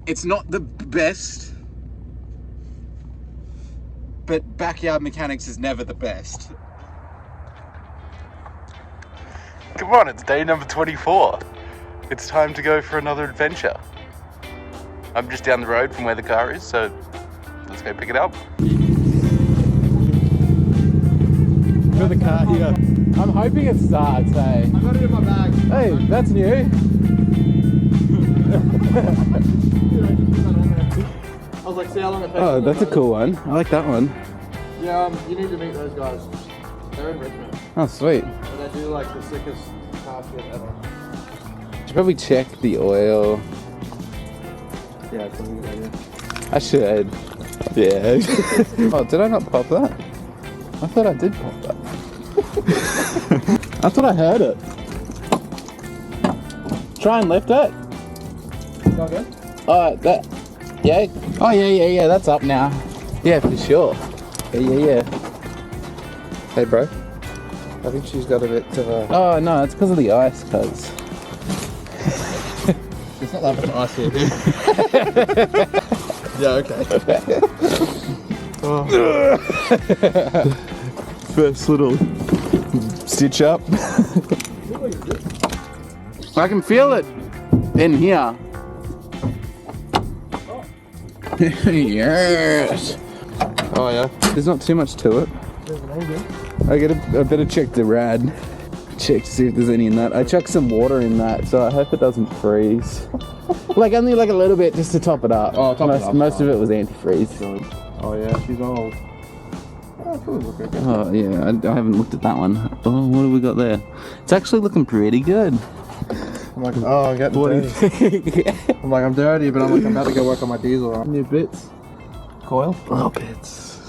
It's not the best, but backyard mechanics is never the best. Come on, it's day number 24. It's time to go for another adventure. I'm just down the road from where the car is, so let's go pick it up. For the car here. I'm hoping it starts, hey. I got it in my bag. Hey, that's new. I was like, see how long it takes. Oh, that's a cool one. I like that one. Yeah, you need to meet those guys. They're in Richmond. Oh, sweet. And they do like the sickest car shit ever. Should probably check the oil. Yeah, it's a good idea. I should. Yeah. Oh, did I not pop that? I thought I did pop that. I thought I heard it. Try and lift it. Not good? That. Yeah. Oh, yeah. That's up now. Yeah, for sure. Yeah. Hey, bro. I think she's got a bit Oh, no, it's because of the ice, cuz. It's not that much ice here, dude. Yeah, okay. First little stitch up. I can feel it in here. Yes. Oh, yeah. There's not too much to it. I better check the rad. Check to see if there's any in that. I chucked some water in that, so I hope it doesn't freeze. Like only like a little bit just to top it up. Oh, top it up. Most of it was antifreeze. Oh, yeah, she's old. Oh, probably look okay. Oh yeah, I haven't looked at that one. Oh, what have we got there? It's actually looking pretty good. I'm like, oh, I'm getting dirty. I'm like, I'm dirty, but I'm like, I'm about to go work on my diesel. New bits. Coil? Oh, bits.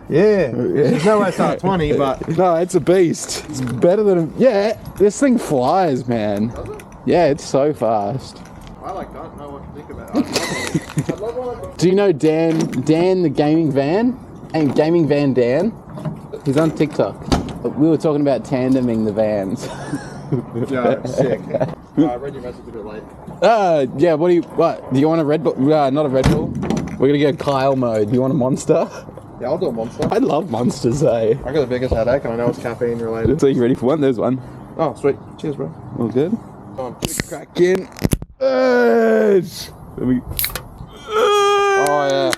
Yeah. There's no way it's not 20, but... No, it's a beast. It's better than... Yeah, this thing flies, man. Does it? Yeah, it's so fast. I like don't know what to think about it. I love all of Do you know Dan the gaming van? And Gaming Van Dan? He's on TikTok. We were talking about tandeming the vans. Yeah, sick. I read your message a bit late. Yeah, what? Do you want a Red Bull? Not a Red Bull. We're gonna go Kyle mode. You want a Monster? Yeah, I'll do a Monster. I love Monsters, eh? I got the biggest headache and I know it's caffeine related. So you ready for one? There's one. Oh, sweet. Cheers, bro. All good? Come on. Crack in. Let me... Oh, yeah.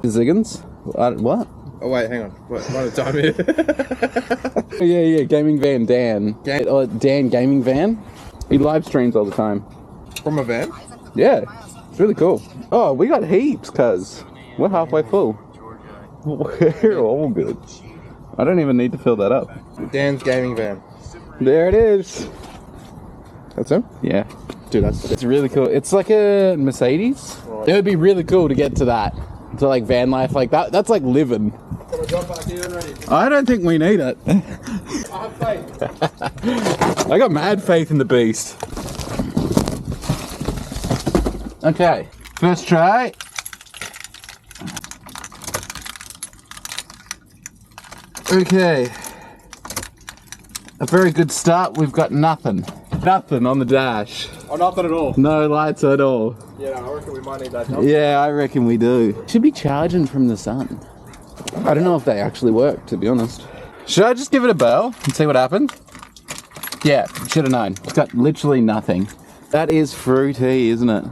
Ziggins? What? Oh, wait, hang on. What a time here. Yeah, Gaming Van Dan. Dan Gaming Van. He live streams all the time. From a van? Yeah, it's really cool. Oh, we got heaps, cuz. We're halfway full. We're all good. I don't even need to fill that up. Dan's gaming van. There it is. That's him? Yeah. Dude, It's really cool. It's like a Mercedes. Right. It would be really cool to get to that. To like van life like that. That's like living. Can I jump back in already? I don't think we need it. I have faith. I got mad faith in the beast. Okay, first try. Okay. A very good start. We've got nothing. Nothing on the dash. Oh, nothing at all. No lights at all. Yeah, I reckon we might need that jump. Yeah, I reckon we do. Should be charging from the sun. I don't know if they actually work, to be honest. Should I just give it a bell and see what happens? Yeah, should have known. It's got literally nothing. That is fruity, isn't it?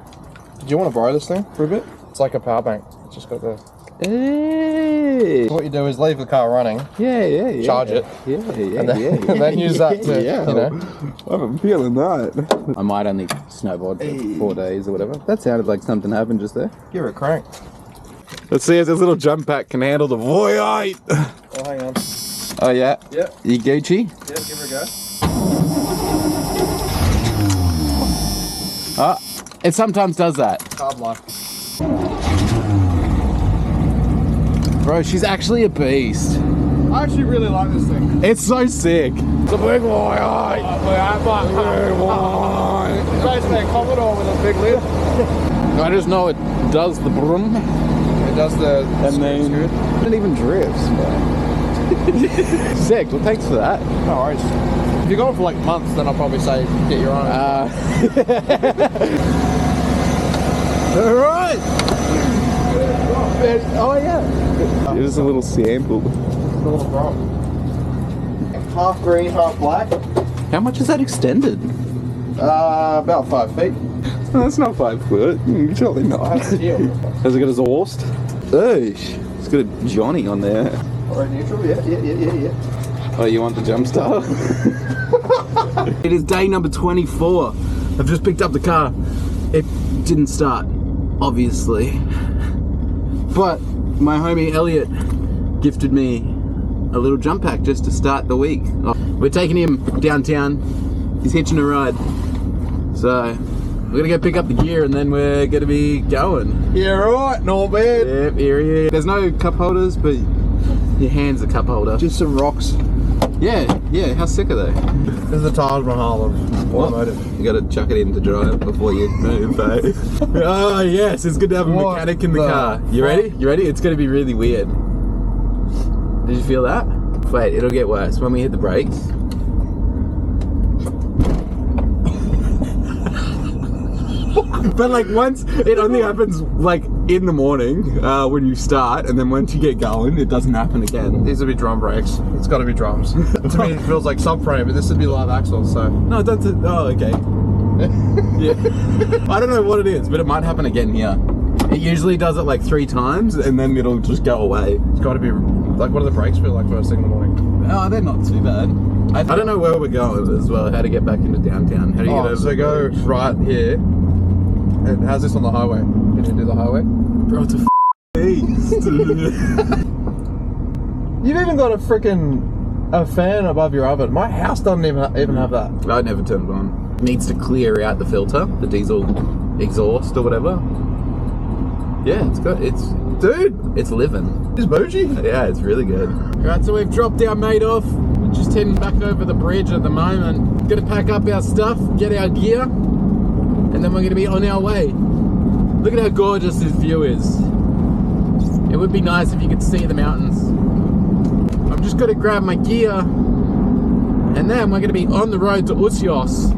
Do you want to borrow this thing for a bit? It's like a power bank. It's just got the... Hey. What you do is leave the car running. Yeah. Charge it. Yeah. And then use that to, you know. I'm feeling that. I might only snowboard for 4 days or whatever. That sounded like something happened just there. Give it a crank. Let's see if this little jump pack can handle the void. Oh, hang on. Oh, yeah? Yep. You Gucci? Yeah, give it a go. Oh, it sometimes does that. Hard life. Bro, she's actually a beast. I actually really like this thing. It's so sick. It's a big boy. Basically a Commodore with a big lid. I just know it does the brum. It does the And then it even drifts. Sick. Well, thanks for that. No worries. If you're going for like months, then I'll probably say get your own. Alright! Oh yeah! It was a little sample. Half green, half black. How much is that extended? About 5 feet. Oh, that's not 5 foot. Surely not. Has it got a Zorst? It's got a Johnny on there. Alright, neutral, yeah. Oh, you want the jump start? It is day number 24. I've just picked up the car. It didn't start, obviously. But my homie Elliot gifted me a little jump pack just to start the week. We're taking him downtown. He's hitching a ride. So we're gonna go pick up the gear and then we're gonna be going. Yeah, right, not bad. Yep, here he is. There's no cup holders, but your hand's a cup holder. Just some rocks. Yeah, how sick are they? This is the Taj Mahal of automotive. You gotta chuck it in to dry it before you move, eh? Oh yes, it's good to have a mechanic in the car. You ready? You ready? It's gonna be really weird. Did you feel that? Wait, it'll get worse when we hit the brakes. But like once, it only happens like in the morning when you start, and then once you get going, it doesn't happen again. These would be drum brakes. It's got to be drums. To me, it feels like subframe, but this would be live axles. So No, don't. Oh, okay. Yeah. I don't know what it is, but it might happen again here. It usually does it like 3 times, and then it'll just go away. it's got to be like, what do the brakes feel like first thing in the morning? Oh, they're not too bad. I don't know where we're going as well. How to get back into downtown? How do you get over? So go right here. And how's this on the highway? Can you do the highway? Bro, it's a beast. You've even got a fan above your oven. My house doesn't even have that. I never turned it on. It needs to clear out the filter, the diesel exhaust or whatever. Yeah, it's good. It's living. It's bougie. Yeah, it's really good. Alright, so we've dropped our mate off. We're just heading back over the bridge at the moment. Gonna pack up our stuff, get our gear, and then we're gonna be on our way. Look at how gorgeous this view is. It would be nice if you could see the mountains. I'm just gonna grab my gear, and then we're gonna be on the road to Osoyoos,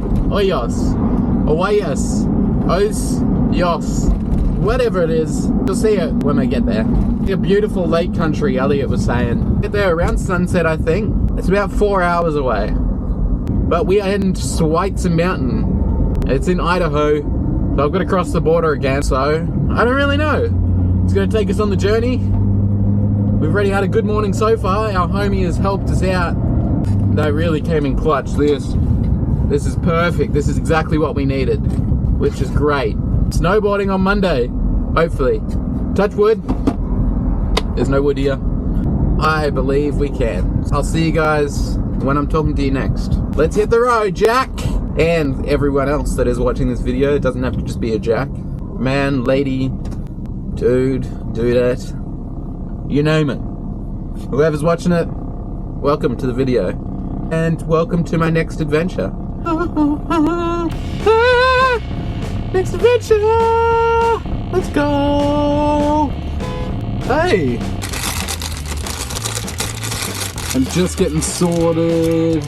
whatever it is. You'll see it when I get there. A beautiful lake country, Elliot was saying. Get there around sunset, I think. It's about 4 hours away. But we are heading to Schweitzer Mountain. It's in Idaho, so I've got to cross the border again, so I don't really know. It's going to take us on the journey. We've already had a good morning so far. Our homie has helped us out. They really came in clutch. This is perfect. This is exactly what we needed, which is great. Snowboarding on Monday, hopefully. Touch wood. There's no wood here. I believe we can. I'll see you guys when I'm talking to you next. Let's hit the road, Jack! And everyone else that is watching this video, it doesn't have to just be a Jack. Man, lady, dude, dudette, you name it. Whoever's watching it, welcome to the video. And welcome to my next adventure. Next adventure! Let's go! Hey! I'm just getting sorted.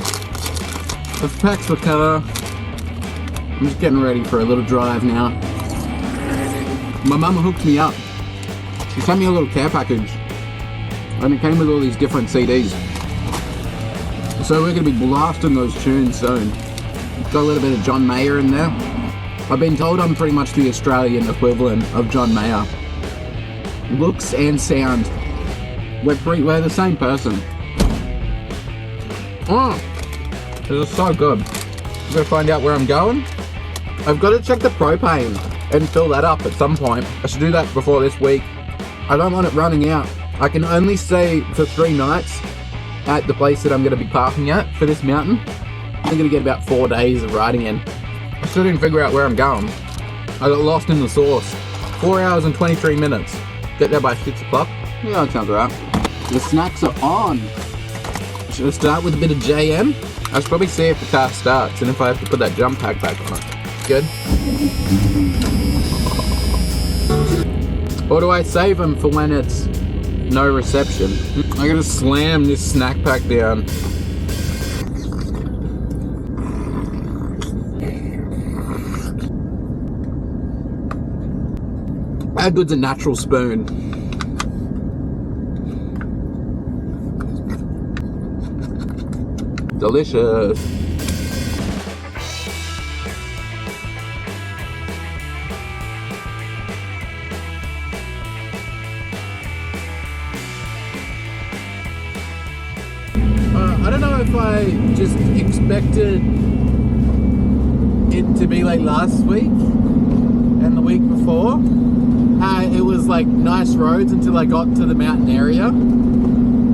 I've packed the car. I'm just getting ready for a little drive now. My mama hooked me up. She sent me a little care package. And it came with all these different CDs. So we're going to be blasting those tunes soon. Got a little bit of John Mayer in there. I've been told I'm pretty much the Australian equivalent of John Mayer. Looks and sound. We're the same person. Oh, this is so good. I'm gonna find out where I'm going. I've got to check the propane and fill that up at some point. I should do that before this week. I don't want it running out. I can only stay for 3 nights at the place that I'm gonna be parking at for this mountain. I'm gonna get about 4 days of riding in. I still didn't figure out where I'm going. I got lost in the source. 4 hours and 23 minutes. Get there by 6 o'clock. Yeah, that sounds right. The snacks are on. Should I start with a bit of JM? I should probably see if the car starts and if I have to put that jump pack back on it. Good. Or do I save them for when it's no reception? I gotta slam this snack pack down. How good's a natural spoon? Delicious. I don't know if I just expected it to be like last week and the week before. It was like nice roads until I got to the mountain area.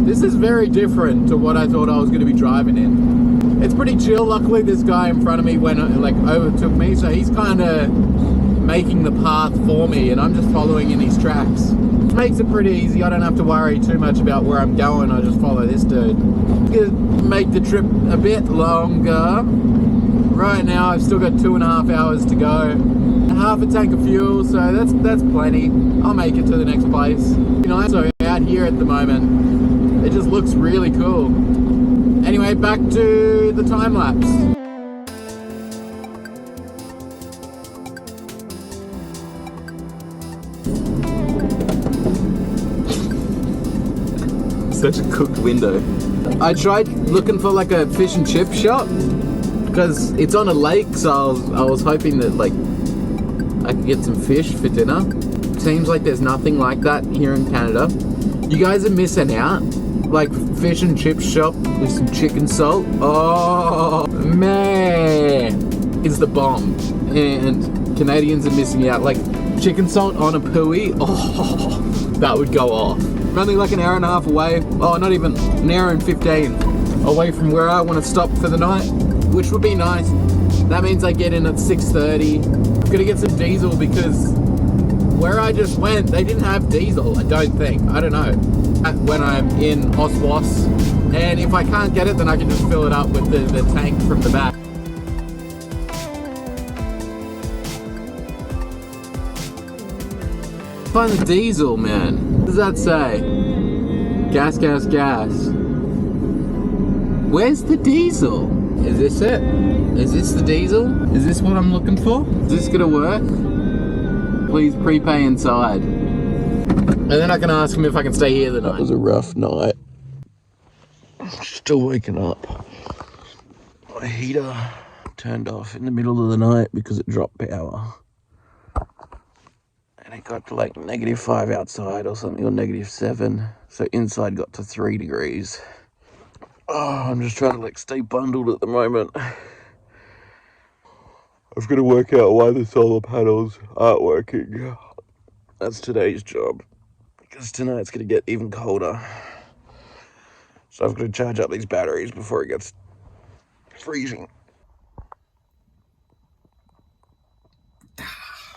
This is very different to what I thought I was going to be driving in. It's pretty chill. Luckily, this guy in front of me overtook me, so he's kind of making the path for me, and I'm just following in his tracks. Which makes it pretty easy. I don't have to worry too much about where I'm going. I just follow this dude. Make the trip a bit longer. Right now, I've still got 2.5 hours to go. Half a tank of fuel, so that's plenty. I'll make it to the next place. You know, so out here at the moment, it just looks really cool. Anyway, back to the time lapse. Such a cooked window. I tried looking for like a fish and chip shop because it's on a lake, so I was hoping that like I could get some fish for dinner. Seems like there's nothing like that here in Canada. You guys are missing out. Like fish and chip shop with some chicken salt. Oh man, it's the bomb. And Canadians are missing out. Like chicken salt on a pooey. Oh, that would go off. I'm only like an hour and a half away. Oh, not even an hour and 15 away from where I want to stop for the night, which would be nice. That means I get in at 6:30. I'm gonna get some diesel because where I just went, they didn't have diesel, I don't think. I don't know. When I'm in Osoyoos, and if I can't get it, then I can just fill it up with the tank from the back. Find the diesel, man. What does that say? Gas, gas, gas. Where's the diesel? Is this it? Is this the diesel? Is this what I'm looking for? Is this gonna work? Please prepay inside. And then I can ask him if I can stay here the night. That was a rough night. Still waking up. My heater turned off in the middle of the night because it dropped power. And it got to like -5 outside or something, or -7. So inside got to 3 degrees. Oh, I'm just trying to like stay bundled at the moment. I've got to work out why the solar panels aren't working. That's today's job. Because tonight's going to get even colder. So I've got to charge up these batteries before it gets freezing.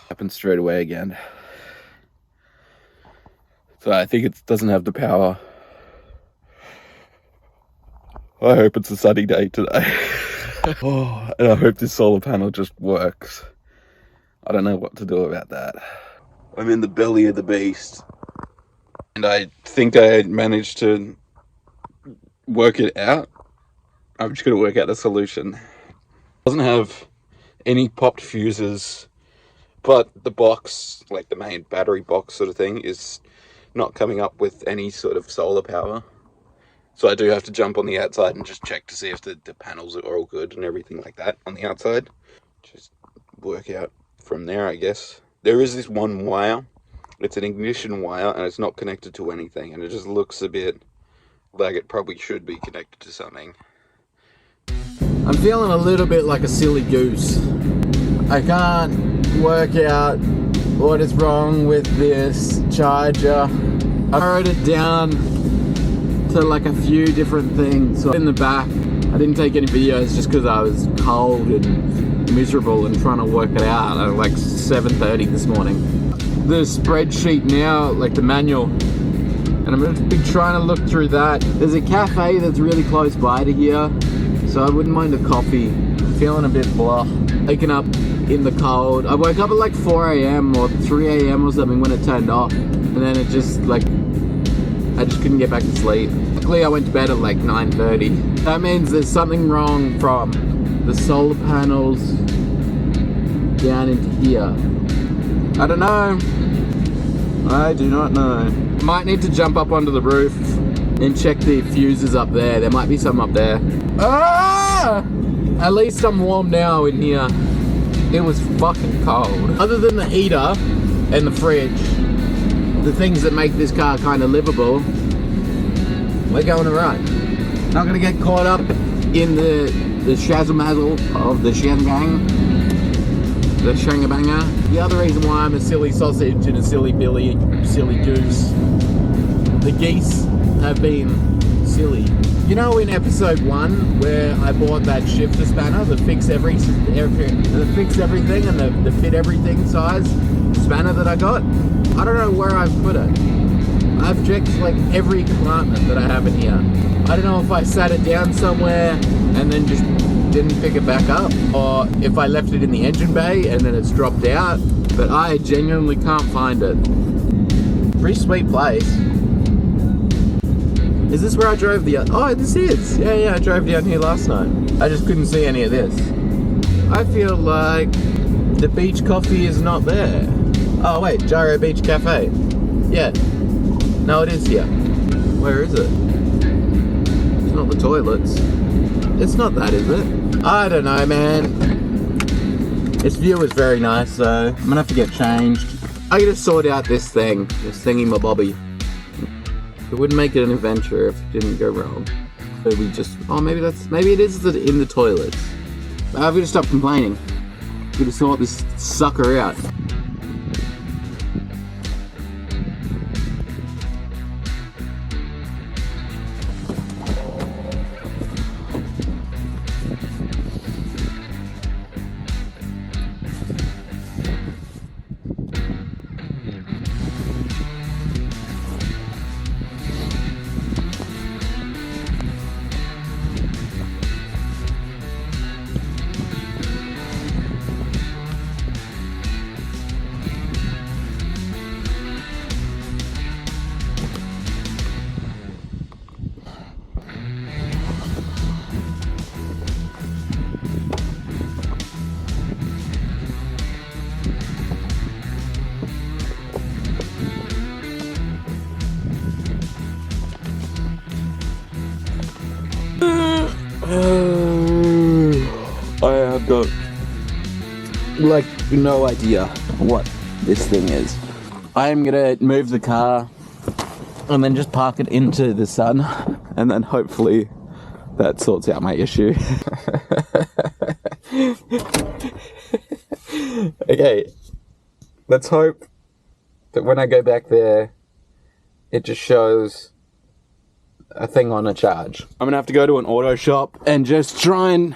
Happened straight away again. So I think it doesn't have the power. I hope it's a sunny day today. Oh, and I hope this solar panel just works. I don't know what to do about that. I'm in the belly of the beast. And I think I managed to work it out. I'm just going to work out the solution. It doesn't have any popped fuses, but the box, like the main battery box sort of thing, is not coming up with any sort of solar power. So I do have to jump on the outside and just check to see if the panels are all good and everything like that on the outside. Just work out from there, I guess. There is this one wire. It's an ignition wire and it's not connected to anything. And it just looks a bit like it probably should be connected to something. I'm feeling a little bit like a silly goose. I can't work out what is wrong with this charger. I wrote it down to like a few different things. So in the back, I didn't take any videos just because I was cold and miserable and trying to work it out at like 7:30 this morning. The spreadsheet now, like the manual, and I'm going to be trying to look through that. There's a cafe that's really close by to here, so I wouldn't mind a coffee. I'm feeling a bit blah. Waking up in the cold. I woke up at like 4 a.m. or 3 a.m. or something when it turned off, and then it just like, I just couldn't get back to sleep. Luckily I went to bed at like 9:30. That means there's something wrong from the solar panels down into here. I don't know. I do not know. Might need to jump up onto the roof and check the fuses up there. There might be some up there. Ah! At least I'm warm now in here. It was fucking cold. Other than the heater and the fridge, the things that make this car kind of livable, we're going alright. Not gonna get caught up in the shazzle-mazzle of the shangang, the shangabanger. The other reason why I'm a silly sausage and a silly Billy, silly goose, the geese have been silly. You know, in episode 1 where I bought that shifter spanner, the fix everything and the fit everything size spanner that I got? I don't know where I've put it. I've checked like every compartment that I have in here. I don't know if I sat it down somewhere and then just didn't pick it back up, or if I left it in the engine bay and then it's dropped out, but I genuinely can't find it. Pretty sweet place. Is this where I drove oh, this is! Yeah, I drove down here last night. I just couldn't see any of this. I feel like the beach coffee is not there. Oh wait, Gyro Beach Cafe. Yeah. No, it is here. Where is it? It's not the toilets. It's not that, is it? I don't know, man. This view is very nice, so I'm gonna have to get changed. I gotta sort out this thingy-my-bobby. It wouldn't make it an adventure if it didn't go wrong. So we just, maybe it is in the toilets. I've got to stop complaining. I've got to sort this sucker out. I have got like no idea what this thing is. I am gonna move the car and then just park it into the sun, and then hopefully that sorts out my issue. Okay, let's hope that when I go back there it just shows a thing on a charge. I'm gonna have to go to an auto shop and just try and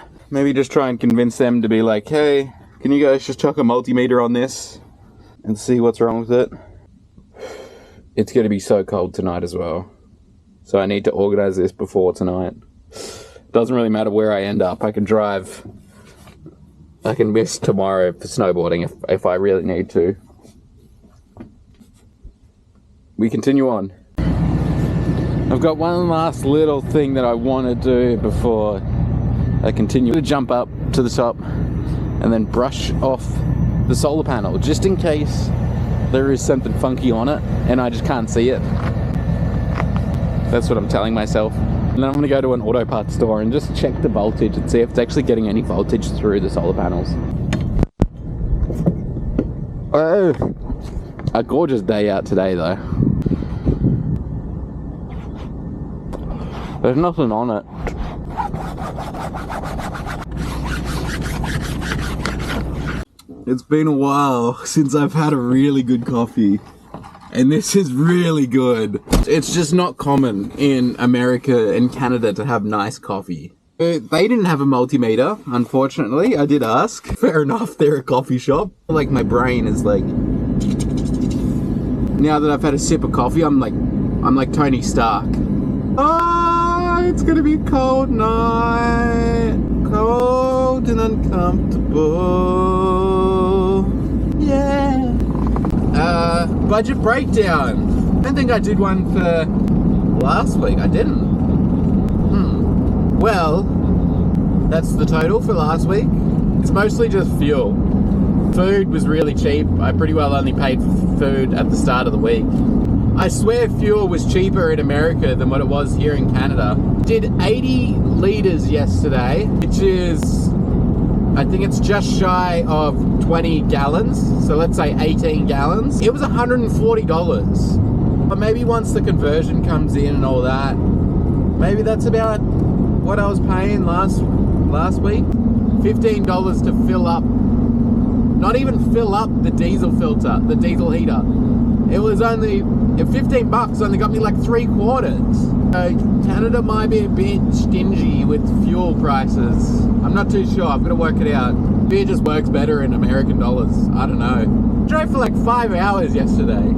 convince them to be like, hey, can you guys just chuck a multimeter on this and see what's wrong with it? It's gonna be so cold tonight as well, so I need to organize this before tonight. Doesn't really matter where I end up. I can miss tomorrow for snowboarding if I really need to. We continue on. I've got one last little thing that I want to do before I continue. I'm going to jump up to the top and then brush off the solar panel, just in case there is something funky on it and I just can't see it. That's what I'm telling myself. And then I'm going to go to an auto parts store and just check the voltage and see if it's actually getting any voltage through the solar panels. Oh, a gorgeous day out today though. There's nothing on it. It's been a while since I've had a really good coffee, and this is really good. It's just not common in America and Canada to have nice coffee. They didn't have a multimeter, unfortunately. I did ask. Fair enough, they're a coffee shop. Like, my brain is like... Now that I've had a sip of coffee, I'm like Tony Stark. It's gonna be a cold night, cold and uncomfortable, yeah. Budget breakdown. I don't think I did one for last week. I didn't. Well, that's the total for last week. It's mostly just fuel. Food was really cheap. I pretty well only paid for food at the start of the week. I swear fuel was cheaper in America than what it was here in Canada. Did 80 litres yesterday, which is, I think it's just shy of 20 gallons. So let's say 18 gallons. It was $140. But maybe once the conversion comes in and all that, maybe that's about what I was paying last week. $15 to fill up, not even fill up the diesel filter, the diesel heater. It was only, $15 only got me like 3/4. Canada might be a bit stingy with fuel prices. I'm not too sure, I've got to work it out. Maybe it just works better in American dollars, I don't know. I drove for like 5 hours yesterday.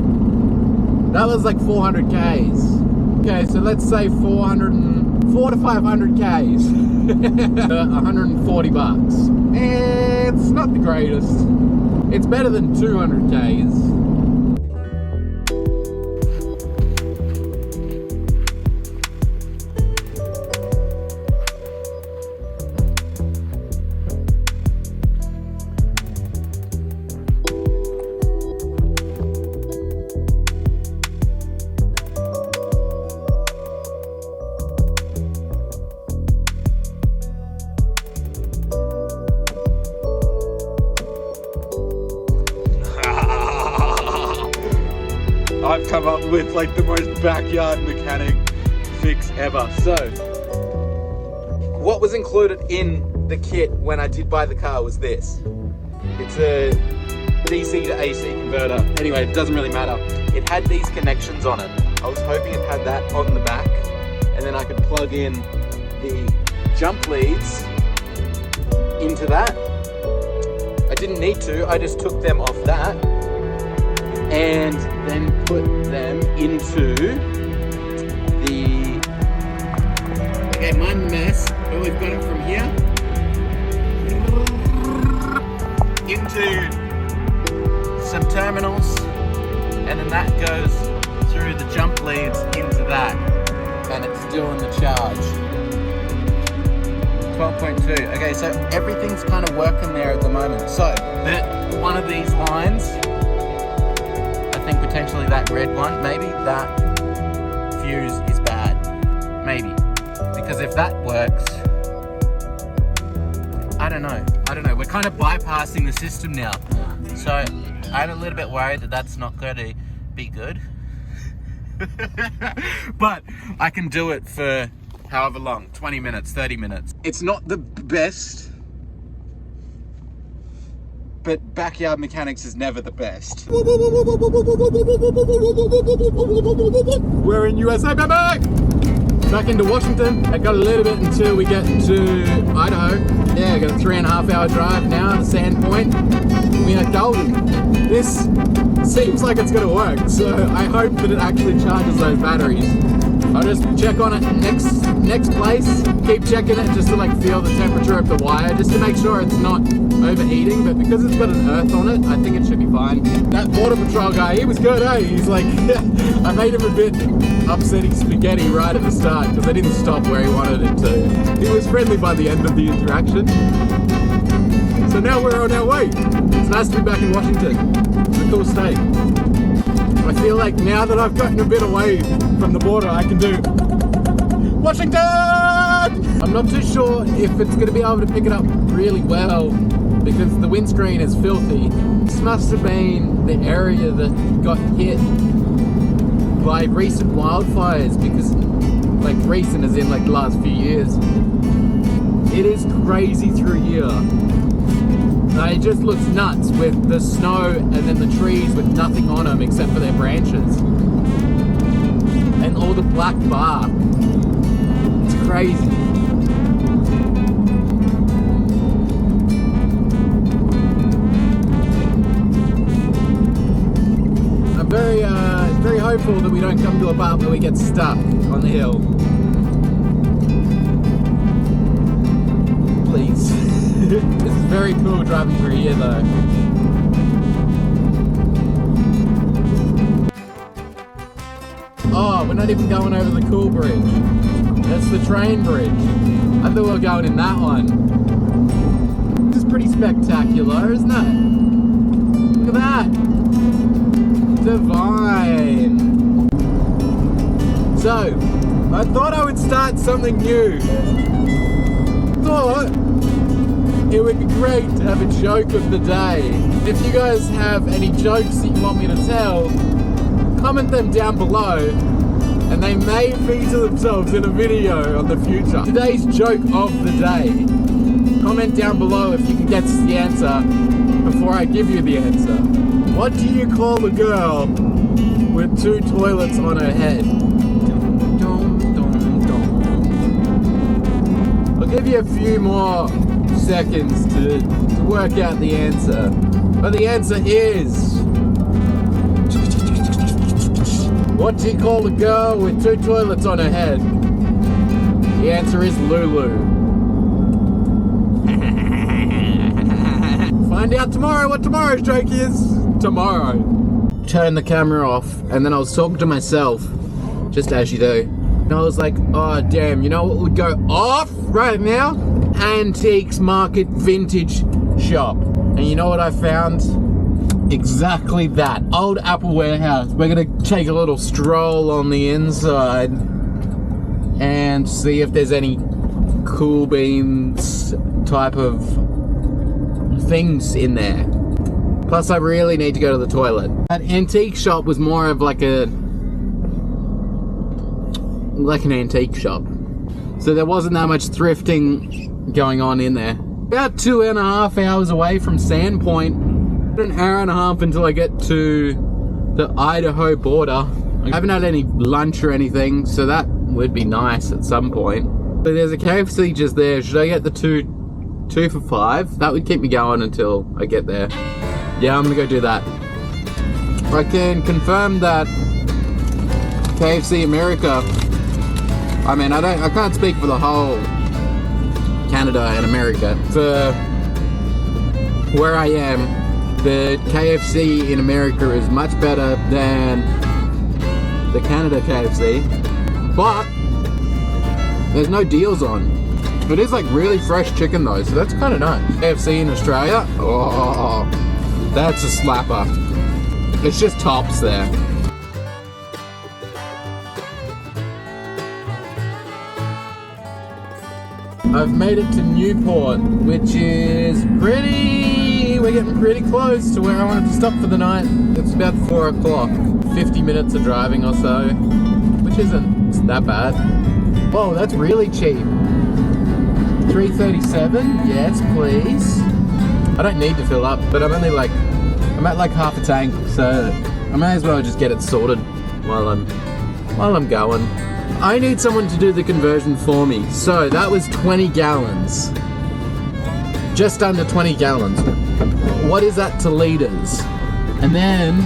That was like 400 Ks. Okay, so let's say 4 to 500 Ks. $140. It's not the greatest. It's better than 200 Ks. I've come up with like the most backyard mechanic fix ever. So, what was included in the kit when I did buy the car was this. It's a DC to AC converter. Anyway, it doesn't really matter. It had these connections on it. I was hoping it had that on the back, and then I could plug in the jump leads into that. I didn't need to, I just took them off that and then put them into the... Okay, my mess, but we've got it from here into some terminals, and then that goes through the jump leads into that, and it's still in the charge. 12.2. Okay, so everything's kind of working there at the moment. So, one of these lines, I think potentially that red one, maybe that fuse is bad. Maybe. Because if that works, I don't know. We're kind of bypassing the system now. So, I'm a little bit worried that that's not going to be good. But I can do it for however long, 20 minutes, 30 minutes. It's not the best, but backyard mechanics is never the best. We're in USA, baby! Back into Washington. I got a little bit until we get to Idaho. Yeah, I got a 3.5 hour drive now to Sand Point. We are golden. This seems like it's gonna work, so I hope that it actually charges those batteries. I'll just check on it next place, keep checking it just to like feel the temperature of the wire, just to make sure it's not overheating, but because it's got an earth on it, I think it should be fine. That border patrol guy, he was good, eh? He's like, I made him a bit upsetting spaghetti right at the start, because I didn't stop where he wanted it to. He was friendly by the end of the interaction. So now we're on our way. It's nice to be back in Washington. It's a cool state. I feel like now that I've gotten a bit away from the border, I can do Washington! I'm not too sure if it's going to be able to pick it up really well because the windscreen is filthy. This must have been the area that got hit by recent wildfires, because like recent as in like the last few years. It is crazy through here. It just looks nuts with the snow and then the trees with nothing on them except for their branches. And all the black bark. It's crazy. I'm very hopeful that we don't come to a part where we get stuck on the hill. Please. This is very cool driving through here though. Oh, we're not even going over the cool bridge. That's the train bridge. I thought we were going in that one. This is pretty spectacular, isn't it? Look at that. Divine. So, I thought I would start something new. Thought it would be great to have a joke of the day. If you guys have any jokes that you want me to tell, comment them down below and they may feature themselves in a video on the future. Today's joke of the day. Comment down below if you can guess the answer before I give you the answer. What do you call a girl with 2 toilets on her head? I'll give you a few more seconds to work out the answer. But the answer is... what do you call a girl with 2 toilets on her head? The answer is Lulu. Find out tomorrow what tomorrow's joke is. Tomorrow. Turn the camera off, and then I was talking to myself, just as you do. And I was like, oh damn, you know what would go off right now? Antiques Market Vintage Shop. And you know what I found? Exactly that. Old Apple Warehouse. We're gonna take a little stroll on the inside and see if there's any cool beans type of things in there. Plus I really need to go to the toilet. That antique shop was more of like an antique shop. So there wasn't that much thrifting going on in there. About 2.5 hours away from Sandpoint. An hour and a half until I get to the Idaho border. I haven't had any lunch or anything, so that would be nice at some point. But there's a KFC just there. Should I get the two for $5? That would keep me going until I get there. Yeah, I'm gonna go do that. I can confirm that KFC America, I mean, I can't speak for the whole Canada and America. For where I am, the KFC in America is much better than the Canada KFC, but there's no deals on. It is like really fresh chicken though, so that's kind of nice. KFC in Australia, oh, that's a slapper. It's just tops there. I've made it to Newport, which is we're getting pretty close to where I wanted to stop for the night. It's about 4 o'clock, 50 minutes of driving or so, which isn't that bad. Whoa, that's really cheap. $3.37, yes please. I don't need to fill up, but I'm at like half a tank, so I may as well just get it sorted while I'm going. I need someone to do the conversion for me. So that was 20 gallons. Just under 20 gallons. What is that to liters? And then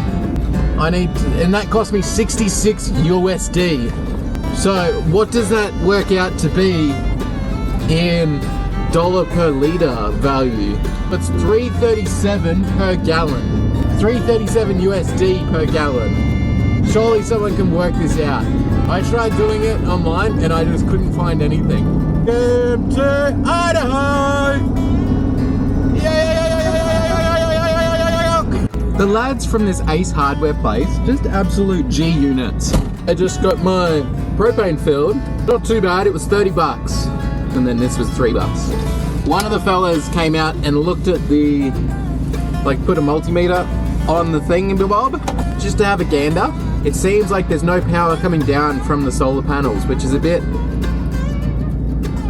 and that cost me 66 USD. So what does that work out to be in dollar per liter value? It's $3.37 per gallon. 3.37 USD per gallon. Surely someone can work this out. I tried doing it online and I just couldn't find anything. Come to Idaho! The lads from this Ace Hardware place, just absolute G units. I just got my propane filled. Not too bad, it was 30 bucks. And then this was $3. One of the fellas came out and looked at the, put a multimeter on the thingy-bob, just to have a gander. It seems like there's no power coming down from the solar panels, which is a bit...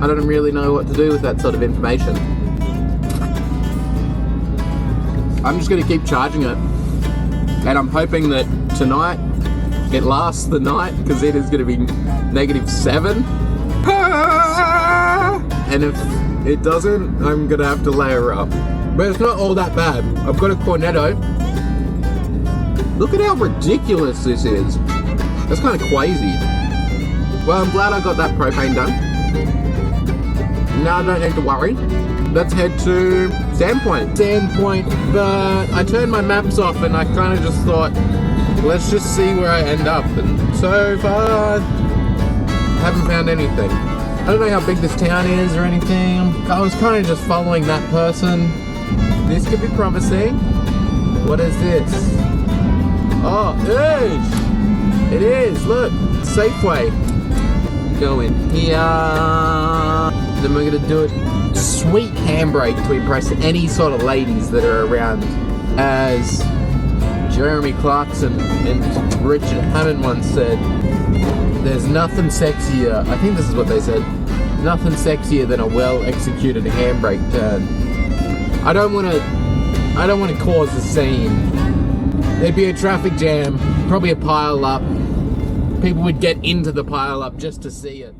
I don't really know what to do with that sort of information. I'm just going to keep charging it. And I'm hoping that tonight it lasts the night, because it is going to be -7. And if it doesn't, I'm going to have to layer up. But it's not all that bad. I've got a Cornetto. Look at how ridiculous this is. That's kind of crazy. Well, I'm glad I got that propane done. Now I don't need to worry. Let's head to Sandpoint. But I turned my maps off and I kind of just thought, let's just see where I end up. And so far, I haven't found anything. I don't know how big this town is or anything. I was kind of just following that person. This could be promising. What is this? Oh, it is. Look, Safeway. Go in here. Then we're gonna do a sweet handbrake to impress any sort of ladies that are around. As Jeremy Clarkson and Richard Hammond once said, there's nothing sexier. I think this is what they said. Nothing sexier than a well-executed handbrake turn. I don't want to cause a scene. There'd be a traffic jam, probably a pile up. People would get into the pile up just to see it.